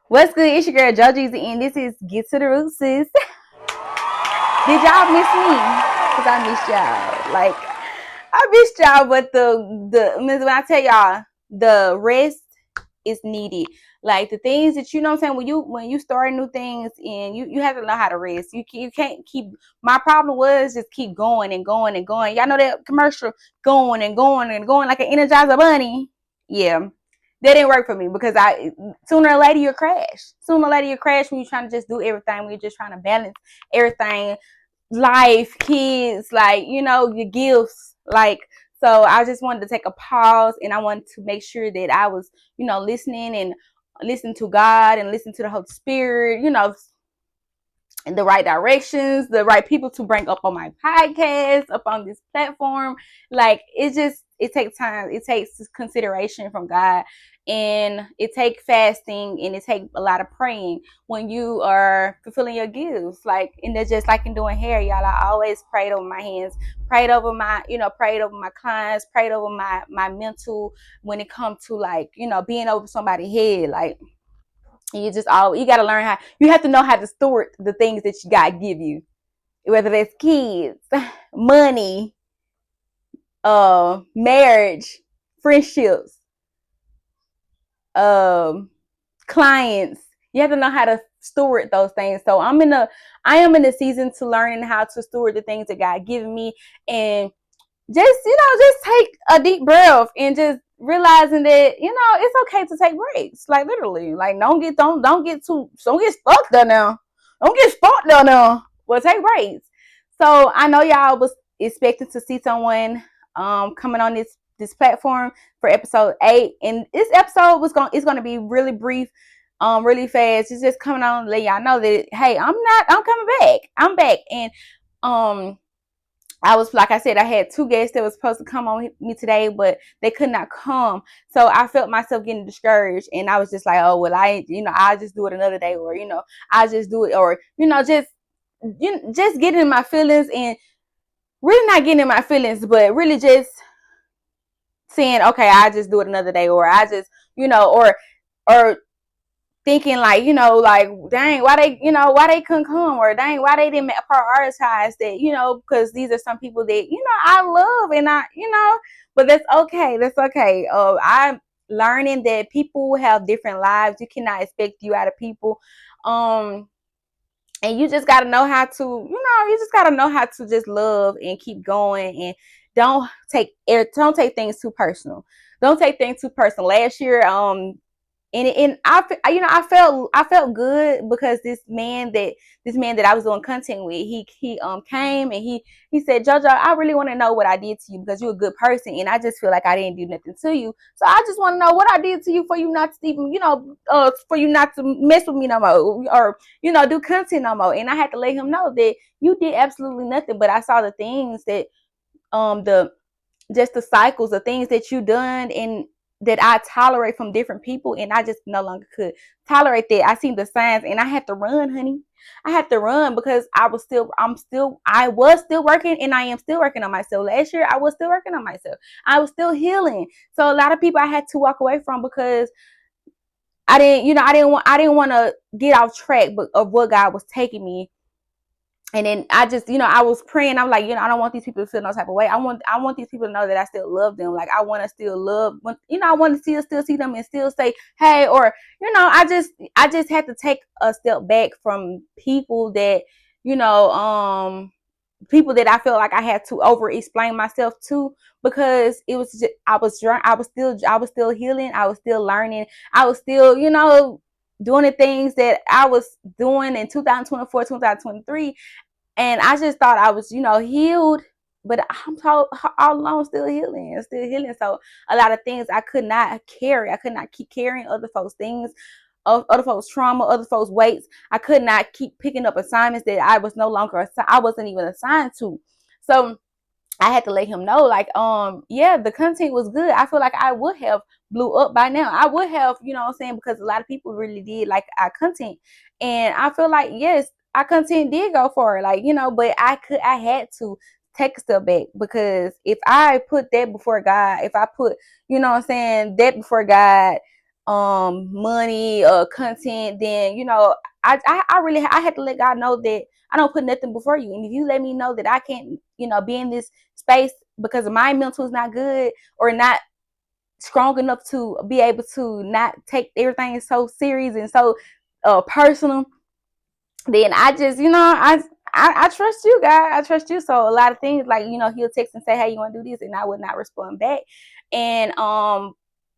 What's good? It's your girl JoJo, and this is Get to the Roots, sis. Did y'all miss me? Cause I missed y'all. Like I missed y'all, but the when I tell y'all the rest is needed. Like the things that you know what I'm saying when you start new things and you have to know how to rest. You can't keep. My problem was just keep going and going and going. Y'all know that commercial going and going and going like an Energizer bunny. Yeah, that didn't work for me because I sooner or later you'll crash. Sooner or later you'll crash when you're trying to just do everything. When you're just trying to balance everything, life, kids, like your gifts, like. So I just wanted to take a pause and I wanted to make sure that I was, listening and listen to God and listen to the Holy Spirit, in the right directions, the right people to bring up on my podcast, up on this platform. Like it takes time, it takes consideration from God, and it takes fasting and it takes a lot of praying when you are fulfilling your gifts. Like, and they're just like in doing hair, y'all. I always prayed over my hands, prayed over prayed over my clients, prayed over my mental when it comes to like, being over somebody's head, like you got to learn how. You have to know how to steward the things that God give you, whether that's kids, money, marriage, friendships, clients. You have to know how to steward those things. So I am in a season to learning how to steward the things that God given me, and just take a deep breath and just realizing that it's okay to take breaks. Like literally, like don't get stuck there now. Don't get stuck there now. Well, take breaks. So I know y'all was expecting to see someone coming on this platform for episode 8, and this episode is gonna be really brief, really fast. It's just coming on to let y'all know that hey, I'm coming back. I'm back, and I was, like I said, I had 2 guests that was supposed to come on with me today, but they could not come. So I felt myself getting discouraged, and I was just like, oh, well, I'll just do it another day, or, I'll just do it, or, just getting in my feelings and really not getting in my feelings, but really just saying, okay, I'll just do it another day, or I just, or thinking like, like, dang, why they couldn't come, or dang, why they didn't prioritize that, because these are some people that, I love, and but that's okay. That's okay. I'm learning that people have different lives. You cannot expect you out of people. And you just got to know how to, just love and keep going, and don't take things too personal. Don't take things too personal. Last year, and I felt good because this man that I was doing content with, he came and he said, JoJo, I really want to know what I did to you because you're a good person, and I just feel like I didn't do nothing to you. So I just want to know what I did to you for you not to even, for you not to mess with me no more, or do content no more. And I had to let him know that you did absolutely nothing, but I saw the things that the just the cycles of things that you done and that I tolerate from different people, and I just no longer could tolerate that. I seen the signs and I had to run, honey. I had to run because I was still working, and I am still working on myself. Last year I was still working on myself. I was still healing. So a lot of people I had to walk away from because I didn't want to get off track of what God was taking me. And then I just, I was praying. I'm like, I don't want these people to feel no type of way. I want these people to know that I still love them. Like I want to still love, I want to still see them and still say, hey, or, I just had to take a step back from people that, people that I felt like I had to over explain myself to, because it was just, I was still healing. I was still learning. I was still, doing the things that I was doing in 2024, 2023. And I just thought I was, healed, but I'm told all along still healing. So a lot of things I could not carry. I could not keep carrying other folks' things, other folks' trauma, other folks' weights. I could not keep picking up assignments that I was no longer, I wasn't even assigned to. So I had to let him know, like, yeah, the content was good. I feel like I would have blew up by now. I would have, because a lot of people really did like our content. And I feel like, yes, our content did go for it, like, but I had to take a step back, because if I put that before God, if I put, that before God, money content, then I really I had to let God know that I don't put nothing before you. And if you let me know that I can't be in this space because my mental is not good or not strong enough to be able to not take everything so serious and so personal, then I just I trust you, God. I trust you. So a lot of things like he'll text and say, "Hey, you want to do this?" and I would not respond back. And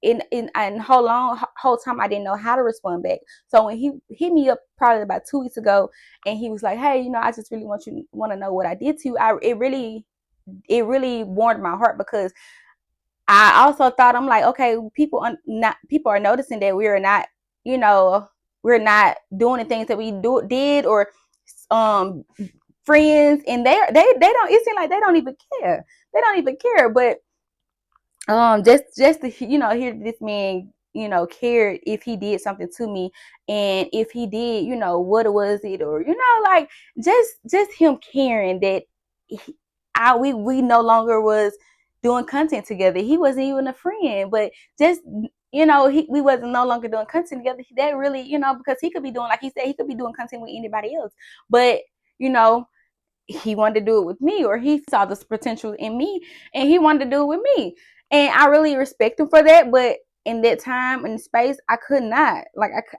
in whole time I didn't know how to respond back. So when he hit me up probably about 2 weeks ago, and he was like, "Hey, I just really want to know what I did to you." It really warmed my heart because I also thought, I'm like, okay, people are noticing that we're not doing the things that we did or um friends, and they don't. It seems like they don't even care. They don't even care. But just to hear this man cared if he did something to me, and if he did, what was it, or like just him caring that we no longer was doing content together. He wasn't even a friend, but just we wasn't no longer doing content together. That really, because he could be doing, like he said, he could be doing content with anybody else, but he wanted to do it with me, or he saw this potential in me and he wanted to do it with me. And I really respect him for that. But in that time and space, I could not,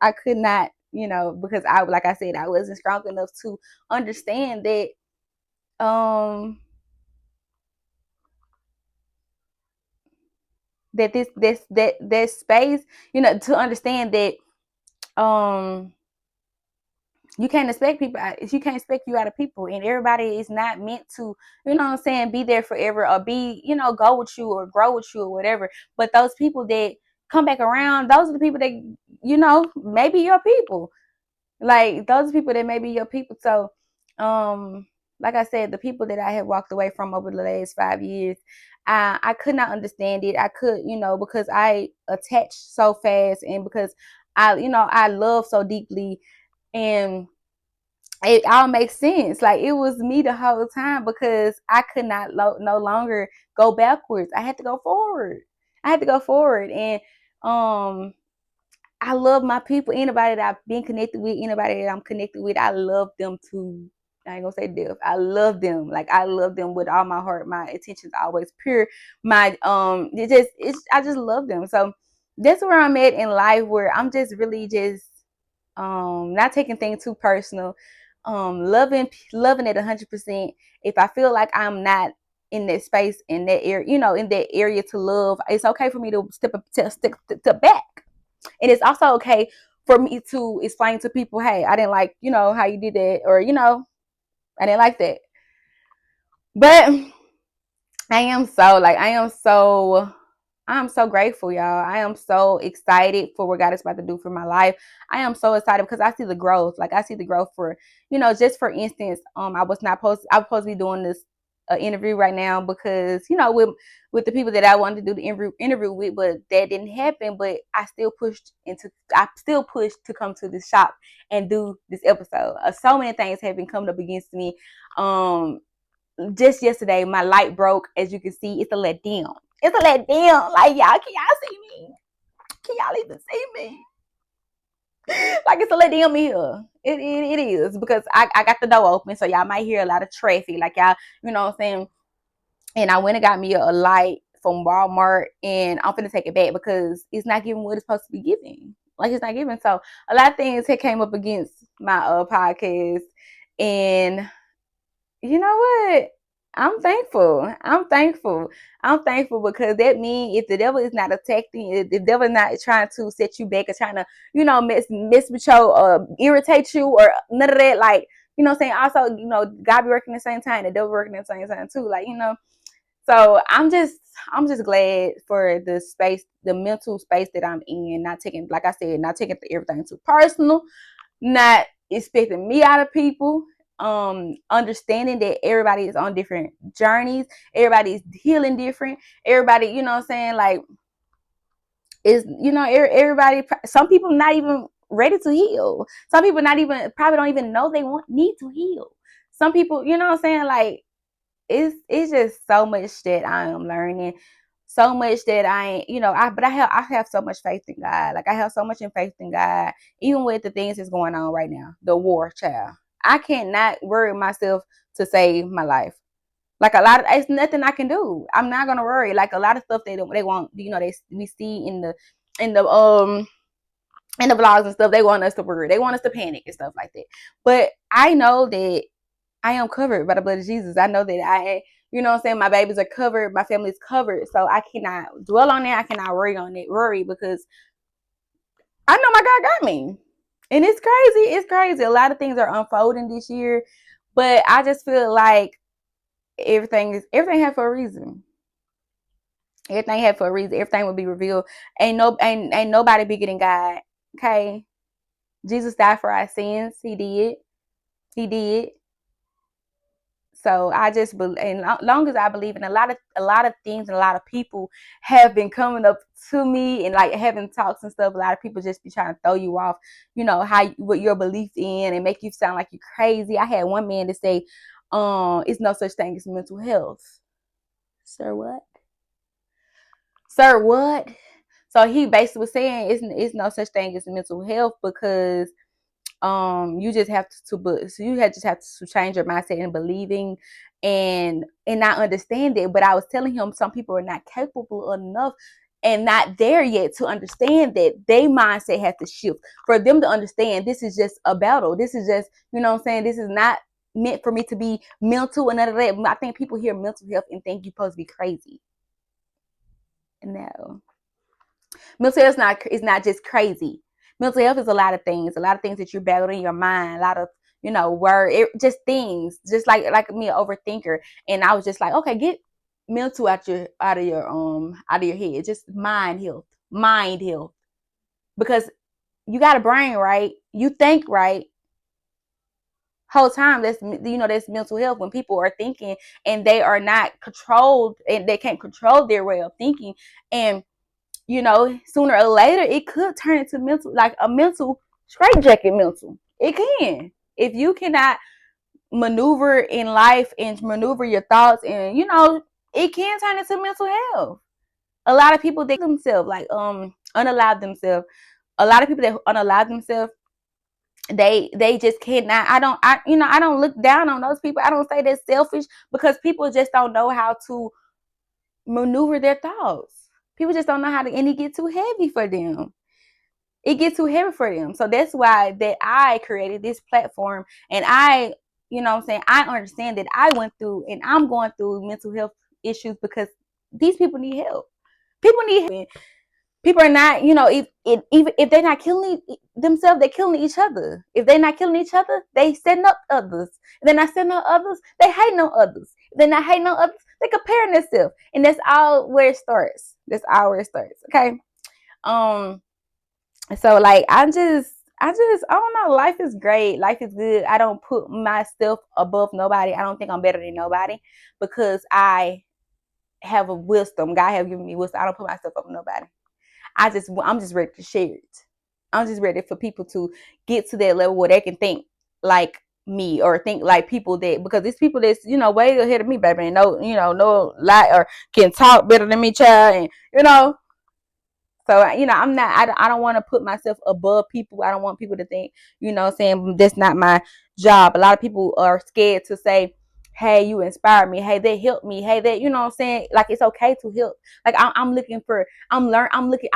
I could not, because like I said, I wasn't strong enough to understand that, that space, to understand that, you can't expect you out of people, and everybody is not meant to, be there forever, or be, go with you or grow with you or whatever. But those people that come back around, those are the people that, maybe your people. Like, those are people that may be your people. So, like I said, the people that I had walked away from over the last 5 years, I could not understand it. I could, because I attached so fast, and because I love so deeply, and it all makes sense. Like, it was me the whole time, because I could not no longer go backwards. I had to go forward. And I love my people. Anybody that I've been connected with, anybody that I'm connected with, I love them to, I ain't gonna say death. I love them. Like, I love them with all my heart. My intentions are always pure. I just love them. So that's where I'm at in life, where I'm just really just not taking things too personal, loving it 100%. If I feel like I'm not in that space, in that area, in that area to love, it's okay for me to step back. And it's also okay for me to explain to people, hey, I didn't like, how you did that, or I didn't like that. But I'm so grateful, y'all. I am so excited for what God is about to do for my life. I am so excited because I see the growth. Like, I see the growth for, just for instance, I was supposed to be doing this interview right now, because, with the people that I wanted to do the interview with, but that didn't happen. But I still pushed to come to this shop and do this episode. So many things have been coming up against me. Just yesterday, my light broke. As you can see, it's a let dim. It's a let dim. Like, y'all, can y'all see me? Can y'all even see me? Like, it's a let dim here. It is, because I got the door open, so y'all might hear a lot of traffic. Like, y'all, you know what I'm saying? And I went and got me a light from Walmart, and I'm finna take it back because it's not giving what it's supposed to be giving. Like, it's not giving. So a lot of things had came up against my podcast, and you know what? I'm thankful. Because that means, if the devil is not attacking, if the devil is not trying to set you back or trying to, mess with your, irritate you or none of that, like, what I'm saying? Also, God be working at the same time, the devil working at the same time too. Like, so I'm just glad for the space, the mental space that I'm in, not taking, like I said, not taking everything too personal, not expecting me out of people, understanding that everybody is on different journeys, everybody's healing different, everybody, what I'm saying, like, is, everybody, some people not even ready to heal, some people not even, probably don't even know they need to heal, some people, what I'm saying, like, it's just so much that I am learning, so much that I ain't, I have so much faith in God. Like I have so much in faith in God, even with the things that's going on right now, the war, child. I cannot worry myself to save my life. Like a lot of, it's nothing I can do. I'm not gonna worry. Like a lot of stuff they want, we see in the in the vlogs and stuff. They want us to worry. They want us to panic and stuff like that. But I know that I am covered by the blood of Jesus. I know that what I'm saying, my babies are covered, my family's covered. So I cannot dwell on that. I cannot worry because I know my God got me. And it's crazy. It's crazy. A lot of things are unfolding this year. But I just feel like everything happened for a reason. Everything happened for a reason. Everything will be revealed. Ain't nobody bigger than God. Okay. Jesus died for our sins. He did. He did. So I just believe, and long as I believe in a lot of things, and a lot of people have been coming up to me and like having talks and stuff. A lot of people just be trying to throw you off, what your beliefs in and make you sound like you're crazy. I had one man to say, it's no such thing as mental health. Sir, what? Sir, what? So he basically was saying it's no such thing as mental health because you just have just have to change your mindset and believing and not understand it. But I was telling him some people are not capable enough and not there yet to understand that their mindset has to shift for them to understand this is just a battle. This is just, this is not meant for me to be mental and none of that. I think people hear mental health and think you're supposed to be crazy. No. Mental health is not just crazy. Mental health is a lot of things that you're battling in your mind, a lot of, just things, just like me, an overthinker. And I was just like, okay, get mental out of your head, just mind health, because you got a brain, right? You think right. Whole time that's mental health when people are thinking and they are not controlled and they can't control their way of thinking. And sooner or later it could turn into a mental straitjacket. It can. If you cannot maneuver in life and maneuver your thoughts, and it can turn into mental health. A lot of people, they themselves like unalive themselves. A lot of people that unalive themselves, they just cannot. I don't look down on those people. I don't say they're selfish because people just don't know how to maneuver their thoughts. People just don't know how to, and it get too heavy for them. It gets too heavy for them. So that's why that I created this platform, and I, I understand that I went through and I'm going through mental health issues because these people need help. People need help. People are not, if they're not killing themselves, they're killing each other. If they're not killing each other, they setting up others. If they're not setting up others, they hating on others. If they're not hating on others, they're comparing themselves. And that's all where it starts. That's all where it starts. Okay. So like I don't know. Life is great. Life is good. I don't put myself above nobody. I don't think I'm better than nobody because I have a wisdom. God have given me wisdom. I don't put myself above nobody. I'm just ready to share it. I'm just ready for people to get to that level where they can think like me or think like people that, because these people that's, way ahead of me, baby, and no lie, or can talk better than me, child, and so, I don't want to put myself above people. I don't want people to think, saying that's not my job. A lot of people are scared to say, hey, you inspired me. Hey, they helped me. Hey, that, like it's okay to help. Like I'm looking for, I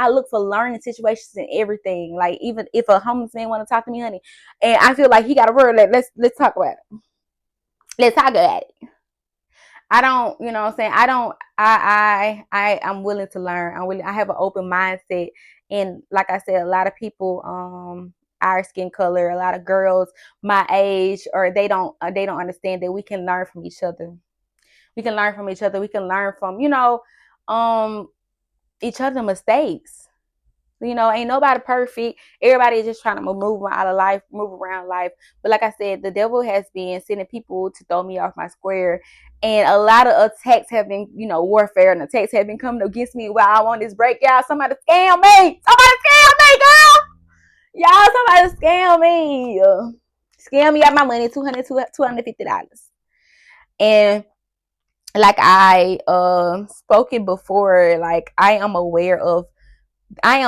look for learning situations and everything. Like even if a homeless man want to talk to me, honey, and I feel like he got a word, like let's talk about it. Let's talk about it. I don't, I don't, I'm willing to learn. I have an open mindset. And like I said, a lot of people, our skin color, a lot of girls my age, or they don't understand that we can learn from each other. We can learn from each other. We can learn from, each other's mistakes. Ain't nobody perfect. Everybody is just trying to move out of life, move around life. But like I said, the devil has been sending people to throw me off my square. And a lot of attacks have been, warfare and attacks have been coming against me while I'm on this break. Y'all, somebody scam me. Somebody scam me, girl. Y'all, somebody scam me. Scam me out my money, $250. And like I spoken before, like I am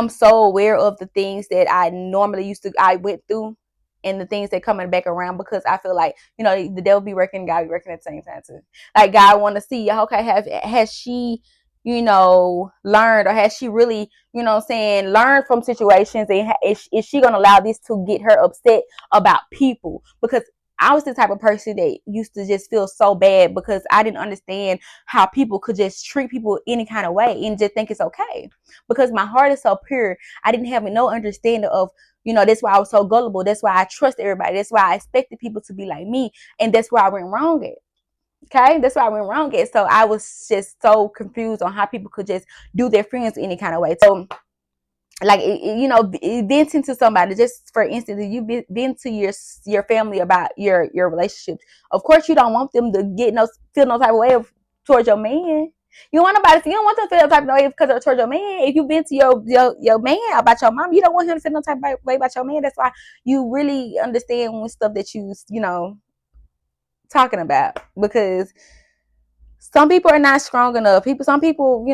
so aware of the things that I went through, and the things that coming back around, because I feel like, the devil be working, God be working at the same time too. Like God want to see, okay, has she, learned, or has she really, learned from situations, and is she gonna allow this to get her upset about people? Because I was the type of person that used to just feel so bad because I didn't understand how people could just treat people any kind of way and just think it's okay. Because my heart is so pure, I didn't have no understanding of, that's why I was so gullible. That's why I trust everybody. That's why I expected people to be like me. And that's where I went wrong at. Okay, that's why I went wrong at. So I was just so confused on how people could just do their friends any kind of way. So, like, venting to somebody, just for instance, if you vent to your family about your relationships, of course you don't want them to feel no type of way towards your man. You want nobody, you don't want them to feel no type of way because they're towards your man. If you vent to your man about your mom, you don't want him to feel no type of way about your man. That's why you really understand when stuff that talking about, because some people are not strong enough. Some people,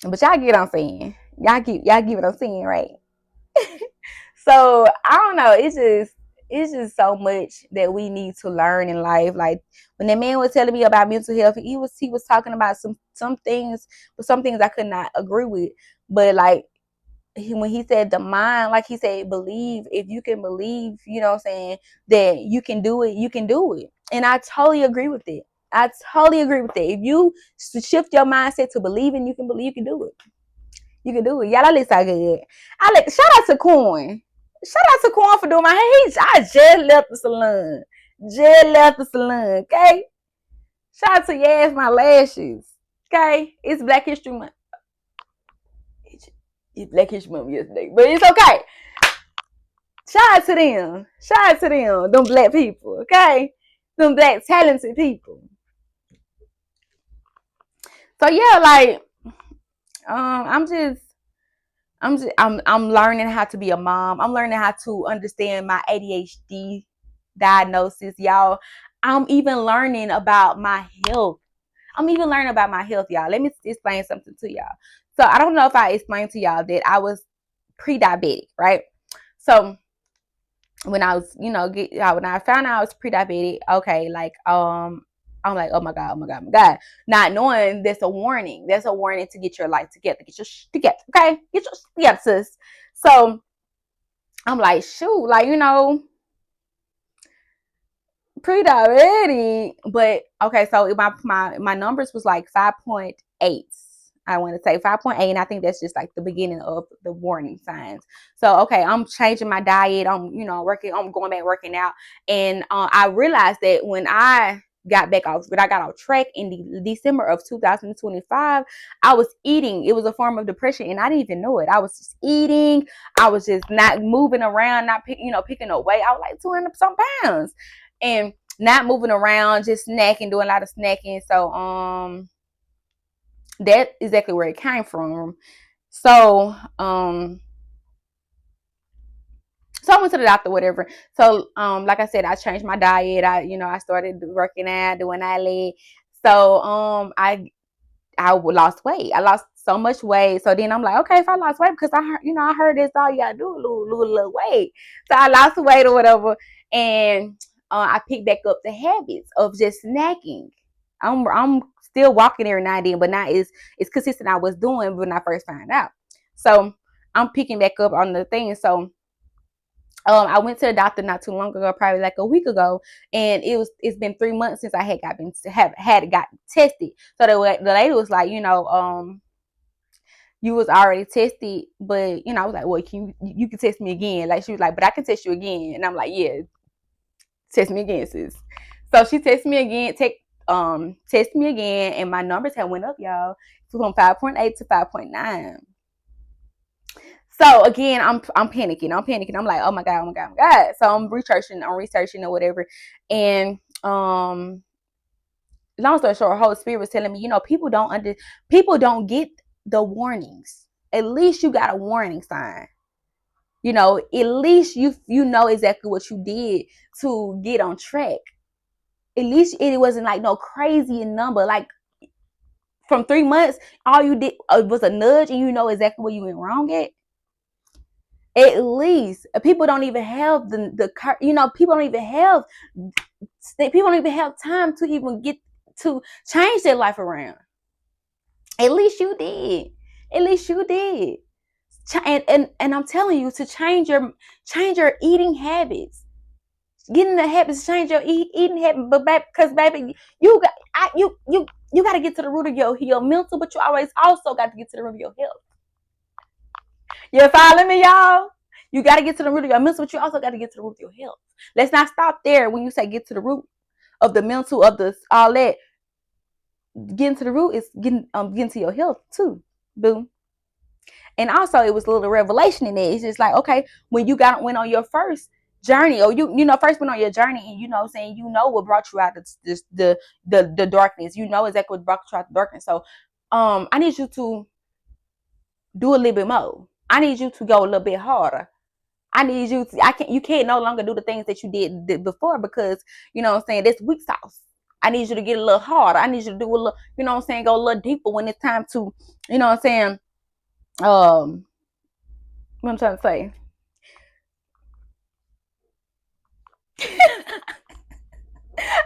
but y'all get what I'm saying. Y'all get what I'm saying, right? So I don't know. It's just so much that we need to learn in life. Like when that man was telling me about mental health, he was talking about some things, but some things I could not agree with. But like when he said the mind, like he said, believe. If you can believe, what I'm saying, that you can do it, you can do it. And I totally agree with it. I totally agree with it. If you shift your mindset to believing, you can believe, you can do it. You can do it. Y'all, that looks so good. Shout out to Corn. Shout out to Corn for doing my hair. I just left the salon. Just left the salon. Okay. Shout out to Yas, my lashes. Okay. It's Black History Month. It's Black History Month yesterday, but it's okay. Shout out to them. Shout out to them. Them black people. Okay. Them black talented people. So yeah, like I'm learning how to be a mom. I'm learning how to understand my ADHD diagnosis, y'all. I'm even learning about my health. Y'all. Let me explain something to y'all. So I don't know if I explained to y'all that I was pre-diabetic, right? So when I was, when I found out I was pre-diabetic, okay, like I'm like, oh my god, oh my god, oh my god, not knowing that's a warning. That's a warning to get your life together, get your together, okay, get your together, sis. So I'm like, shoot, like pre-diabetic, but okay, so my numbers was like 5.8. I want to say 5.8, and I think that's just like the beginning of the warning signs. So okay, I'm changing my diet. I'm I'm going back working out, and I realized that when I got off track in the December of 2025, I was eating. It was a form of depression, and I didn't even know it. I was just eating. I was just not moving around, not picking up weight. I was like 200 some pounds, and not moving around, just snacking, doing a lot of snacking. So that is exactly where it came from. So so I went to the doctor, whatever. So like I said, I changed my diet. I started working out, doing that. So I lost weight. I lost so much weight. So then I'm like, okay, if I lost weight, because I heard this all you gotta do, lose weight. So I lost weight or whatever, and I picked back up the habits of just snacking. I'm still walking every now and then, but not as consistent I was doing when I first found out. So I'm picking back up on the thing. So I went to the doctor not too long ago, probably like a week ago, and it's been 3 months since I had gotten tested. So the lady was like, you was already tested, but I was like, well, you can test me again? Like she was like, but I can test you again, and I'm like, yeah, test me again, sis. So she tested me again, test me again, and my numbers had went up, y'all, from 5.8 to 5.9. So again, I'm panicking. I'm like, oh my god, oh my god, oh my god. So I'm researching or whatever. And long story short, Holy Spirit was telling me, people don't get the warnings. At least you got a warning sign. At least you know exactly what you did to get on track. At least it wasn't like no crazy number. Like from 3 months, all you did was a nudge, and you know exactly where you went wrong at. At least people don't even have people don't even have time to even get to change their life around. At least you did. At least you did. And I'm telling you to change your eating habits. Get in the habits, change your eating habit. But because baby, you got to get to the root of your mental, but you always also got to get to the root of your health. You following me, y'all? You got to get to the root of your mental, but you also got to get to the root of your health. Let's not stop there when you say get to the root of the mental, of the all that. Getting to the root is getting to your health too. Boom. And also, it was a little revelation in it. It's just like, okay, when you went on your first journey, or first went on your journey, and saying what brought you out of the darkness. You know exactly what brought you out of the darkness. So, I need you to do a little bit more. I need you to go a little bit harder. I need you to, you can't no longer do the things that you did before, because, that's weak sauce. I need you to get a little harder. I need you to do a little, go a little deeper when it's time to, what I'm trying to say.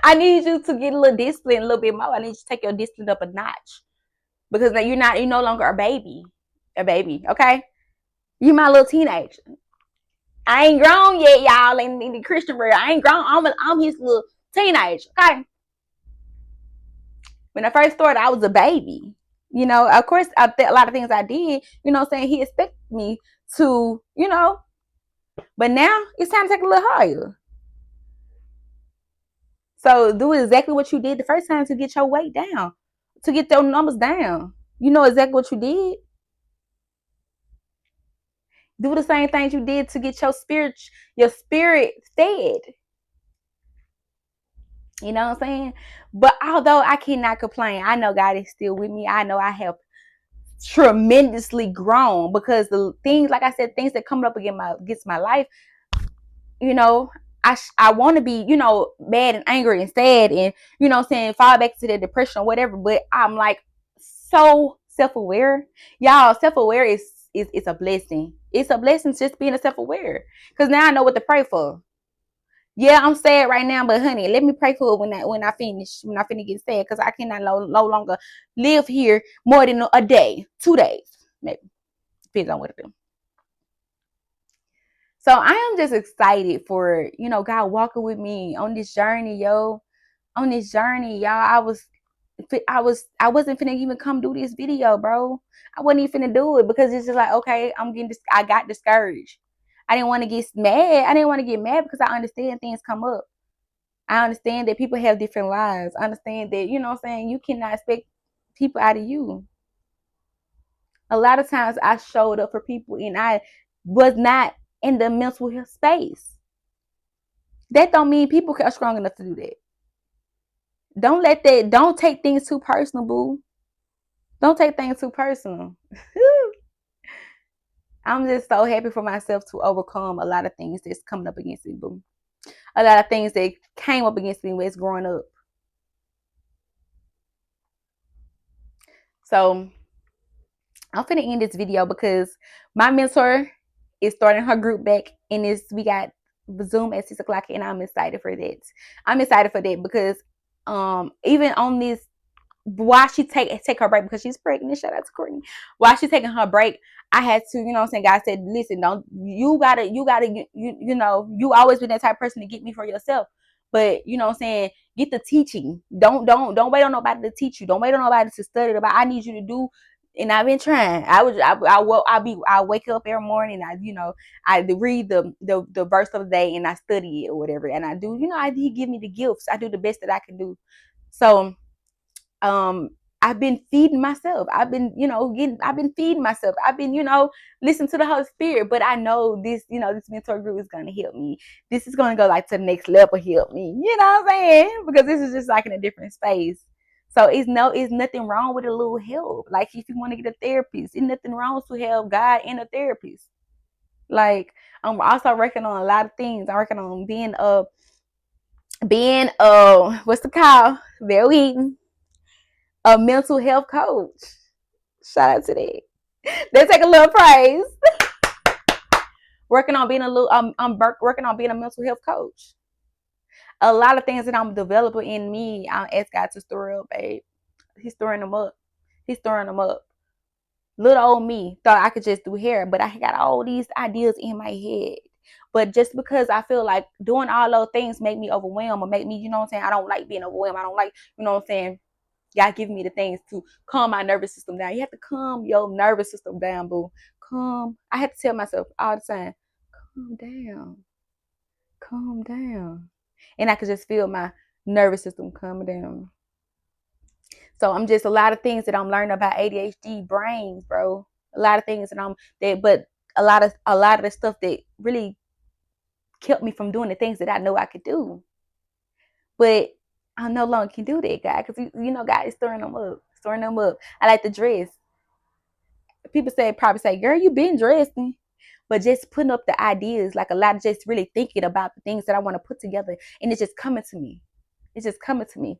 I need you to get a little discipline, a little bit more. I need you to take your discipline up a notch, because now you're no longer a baby, okay? You my little teenager. I ain't grown yet, y'all. In the Christian world, I ain't grown. I'm his little teenager, okay? When I first started, I was a baby. Of course, a lot of things I did, he expected me to, but now it's time to take a little higher. So do exactly what you did the first time to get your weight down, to get your numbers down. You know exactly what you did. Do the same things you did to get your spirit fed. You know what I'm saying? But although I cannot complain, I know God is still with me. I know I have tremendously grown, because the things, like I said, things that come up against my life, I want to be, mad and angry and sad and, fall back to the depression or whatever. But I'm like so self-aware. Y'all, self-aware is a blessing. It's a blessing just being self-aware, because now I know what to pray for. Yeah, I'm sad right now, but honey, let me pray for it when I finish get sad, because I cannot no longer live here more than a day, 2 days, maybe. Depends on what to do. So I am just excited for, God walking with me on this journey, yo. On this journey, y'all. I wasn't finna even come do this video, bro. I wasn't even finna do it, because it's just like, okay, I got discouraged. I didn't want to get mad. I didn't want to get mad, because I understand things come up. I understand that people have different lives. I understand that, you cannot expect people out of you. A lot of times I showed up for people and I was not in the mental health space. That don't mean people are strong enough to do that. Don't take things too personal, boo. Don't take things too personal. I'm just so happy for myself to overcome a lot of things that's coming up against me, boo. A lot of things that came up against me when it's growing up. So I'm finna end this video, because my mentor is starting her group back, and we got Zoom at 6 o'clock, and I'm excited for that. I'm excited for that, because even on this, while she take her break, because she's pregnant, shout out to Courtney. While she's taking her break, I had to, God said, listen, you gotta, you always been that type of person to get me for yourself. But get the teaching. Don't wait on nobody to teach you. Don't wait on nobody to study about. I need you to do. And I've been trying. I wake up every morning. I read the verse of the day, and I study it or whatever. And I do. He give me the gifts. I do the best that I can do. So, I've been feeding myself. I've been feeding myself. I've been, listening to the Holy Spirit. But I know this, this mentor group is gonna help me. This is gonna go like to the next level, help me. You know what I'm saying? Because this is just like in a different space. So it's nothing wrong with a little help. Like if you want to get a therapist, it's nothing wrong to have God and a therapist. Like I'm also working on a lot of things. I'm working on being being what's the call? Very Eaton, a mental health coach. Shout out to that. They take a little praise. Working on being a little I'm working on being a mental health coach. A lot of things that I'm developing in me, I ask God to stir up, babe. He's stirring them up. He's stirring them up. Little old me thought I could just do hair, but I got all these ideas in my head. But just because I feel like doing all those things make me overwhelmed or make me, you know what I'm saying? I don't like being overwhelmed. I don't like, you know what I'm saying? God give me the things to calm my nervous system down. You have to calm your nervous system down, boo. Calm. I have to tell myself all the time, calm down. Calm down. And I could just feel my nervous system calming down. So I'm just a lot of things that I'm learning about ADHD brains, bro. A lot of things but a lot of the stuff that really kept me from doing the things that I know I could do. But I no longer can do that, guy, because you know God is stirring them up. I like to dress. People probably say, girl, you been dressing. But just putting up the ideas, like a lot of just really thinking about the things that I want to put together. And it's just coming to me. It's just coming to me.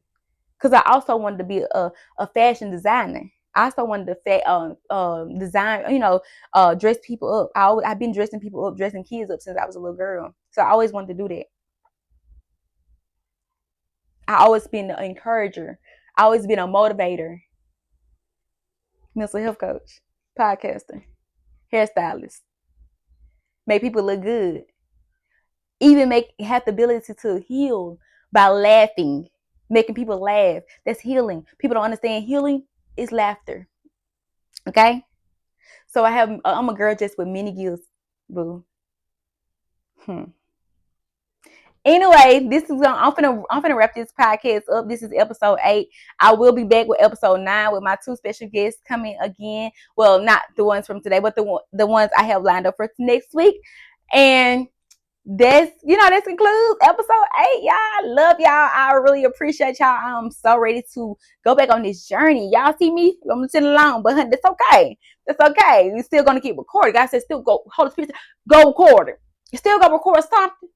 Because I also wanted to be a fashion designer. I also wanted to design, dress people up. I've been dressing people up, dressing kids up since I was a little girl. So I always wanted to do that. I always been an encourager. I always been a motivator. Mental health coach, podcaster, hairstylist. Make people look good. Even have the ability to heal by laughing, making people laugh. That's healing. People don't understand healing is laughter. Okay? So I'm a girl just with many gifts, boo. Anyway, I'm finna wrap this podcast up. This is episode 8. I will be back with episode 9 with my 2 special guests coming again. Well, not the ones from today, but the ones I have lined up for next week. And this concludes episode 8. Y'all, I love y'all. I really appreciate y'all. I'm so ready to go back on this journey. Y'all see me? I'm sitting alone, but that's okay. That's okay. We're still gonna keep recording. God said, still go. Holy Spirit, go record it. You still go record something.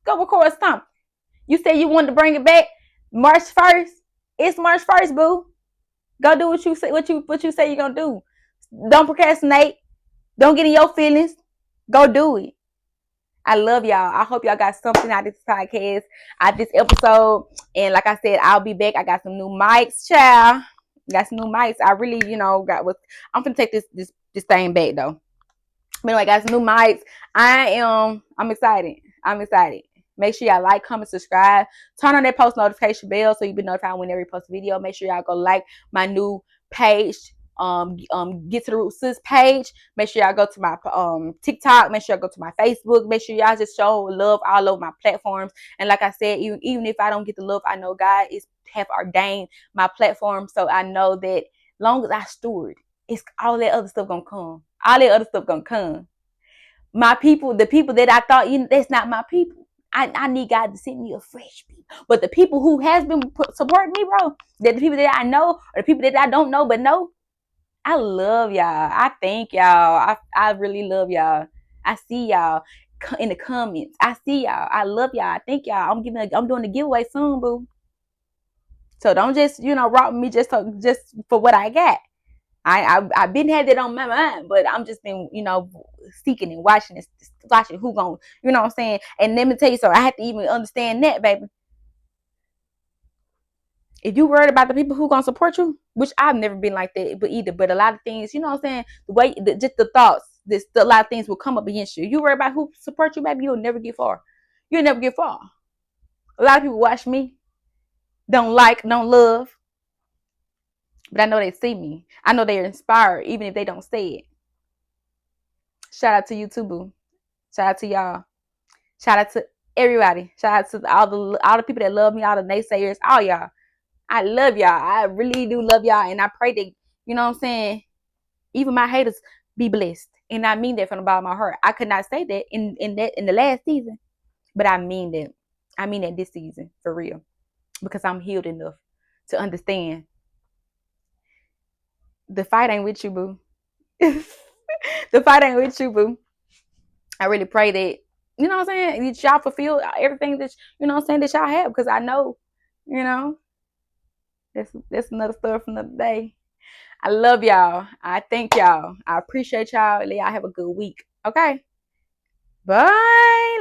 Go record something. You said you wanted to bring it back March 1st. It's March 1st, boo. Go do what you say. What you say you're gonna do. Don't procrastinate. Don't get in your feelings. Go do it. I love y'all. I hope y'all got something out of this podcast, out of this episode. And like I said, I'll be back. I got some new mics, child. Got some new mics. I really, I'm gonna take this thing back though. But anyway, got some new mics. I'm excited. I'm excited. Make sure y'all like, comment, subscribe. Turn on that post notification bell so you'll be notified whenever we post a video. Make sure y'all go like my new page. Get to the Root Sis page. Make sure y'all go to my TikTok. Make sure y'all go to my Facebook. Make sure y'all just show love all over my platforms. And like I said, even if I don't get the love, I know God have ordained my platform, so I know that long as I steward, it's all that other stuff gonna come. All that other stuff gonna come. My people, the people that I thought, that's not my people. I need God to send me a fresh people. But the people who has been supporting me, bro, that the people that I know or the people that I don't know but know, I love y'all. I thank y'all. I really love y'all. I see y'all in the comments. I see y'all. I love y'all. I thank y'all. I'm doing a giveaway soon, boo. So don't just rock me just for what I got. I've been had that on my mind, but I'm just been seeking and watching who gon' what I'm saying. And let me tell you, so I had to even understand that, baby. If you worried about the people who gonna support you, which I've never been like that, but a lot of things, you know what I'm saying, just the thoughts, a lot of things will come up against you. You worry about who support you, baby, you'll never get far. You'll never get far. A lot of people watch me, don't love, but I know they see me. I know they're inspired, even if they don't say it. Shout out to you too, boo. Shout out to y'all. Shout out to everybody. Shout out to all the people that love me, all the naysayers, all y'all. I love y'all. I really do love y'all. And I pray that, you know what I'm saying, even my haters be blessed. And I mean that from the bottom of my heart. I could not say that in the last season, but I mean that. I mean that this season, for real. Because I'm healed enough to understand the fight ain't with you, boo. The fight ain't with you, boo. I really pray that you know what I'm saying, that y'all fulfill everything that, you know what I'm saying, that y'all have. Because I know, you know, that's another story from another day. I love y'all. I thank y'all. I appreciate y'all. Y'all have a good week. Okay. Bye.